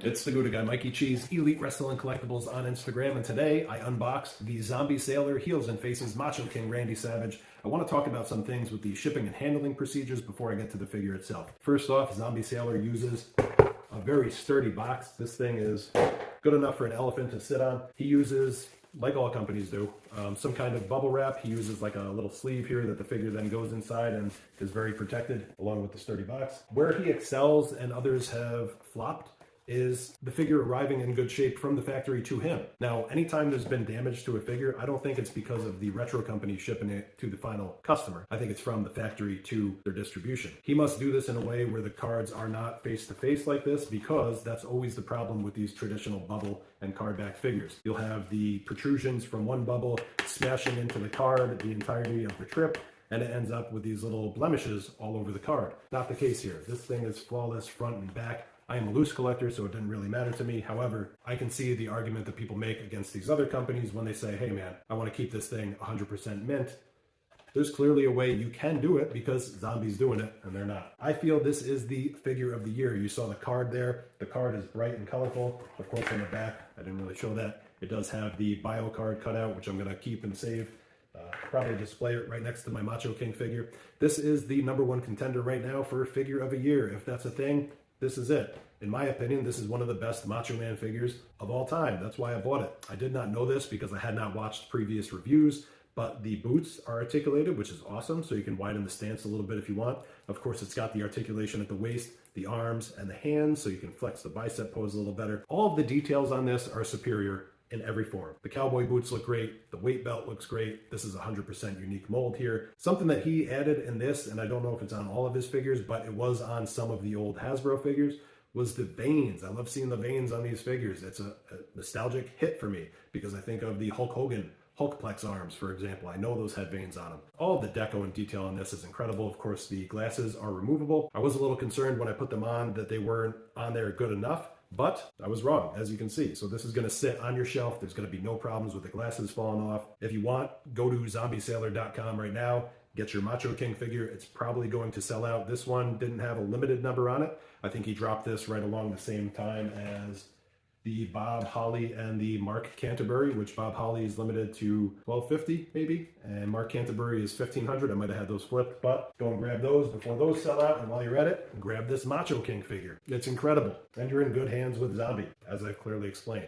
It's the Gouda Guy, Mikey Cheese, Elite Wrestling Collectibles on Instagram, and today I unbox the Zombie Sailor Heels and Faces Macho King Randy Savage. I want to talk about some things with the shipping and handling procedures before I get to the figure itself. First off, Zombie Sailor uses a very sturdy box. This thing is good enough for an elephant to sit on. He uses, like all companies do, some kind of bubble wrap. He uses like a little sleeve here that the figure then goes inside and is very protected along with the sturdy box. Where he excels and others have flopped is the figure arriving in good shape from the factory to him. Now, anytime there's been damage to a figure, I don't think it's because of the retro company shipping it to the final customer. I think it's from the factory to their distribution. He must do this in a way where the cards are not face-to-face like this, because that's always the problem with these traditional bubble and card back figures. You'll have the protrusions from one bubble smashing into the card the entirety of the trip, and it ends up with these little blemishes all over the card. Not the case here. This thing is flawless front and back. I am a loose collector, so it didn't really matter to me. However, I can see the argument that people make against these other companies when they say, hey man, I want to keep this thing 100% mint. There's clearly a way you can do it because Zombie's doing it and they're not. I feel this is the figure of the year. You saw the card there. The card is bright and colorful. Of course, on the back, I didn't really show that. It does have the bio card cut out, which I'm going to keep and save. Probably display it right next to my Macho King figure. This is the #1 contender right now for figure of a year. If that's a thing, this is it. In my opinion, this is one of the best Macho Man figures of all time. That's why I bought it. I did not know this because I had not watched previous reviews, but the boots are articulated, which is awesome, so you can widen the stance a little bit if you want. Of course, it's got the articulation at the waist, the arms, and the hands, so you can flex the bicep pose a little better. All of the details on this are superior in every form. The cowboy boots look great. The weight belt looks great. This is 100% unique mold here. Something that he added in this, and I don't know if it's on all of his figures, but it was on some of the old Hasbro figures, was the veins. I love seeing the veins on these figures. It's a nostalgic hit for me because I think of the Hulk Hogan Hulkplex arms, for example. I know those had veins on them. All the deco and detail on this is incredible. Of course, the glasses are removable. I was a little concerned when I put them on that they weren't on there good enough, but I was wrong, as you can see. So this is going to sit on your shelf. There's going to be no problems with the glasses falling off. If you want, go to zombiesailor.com right now. Get your Macho King figure. It's probably going to sell out. This one didn't have a limited number on it. I think he dropped this right along the same time as the Bob Holly and the Mark Canterbury, which Bob Holly is limited to $12.50 maybe, and Mark Canterbury is $1,500. I might have had those flipped, but go and grab those before those sell out, and while you're at it, grab this Macho King figure. It's incredible, and you're in good hands with Zombie, as I've clearly explained.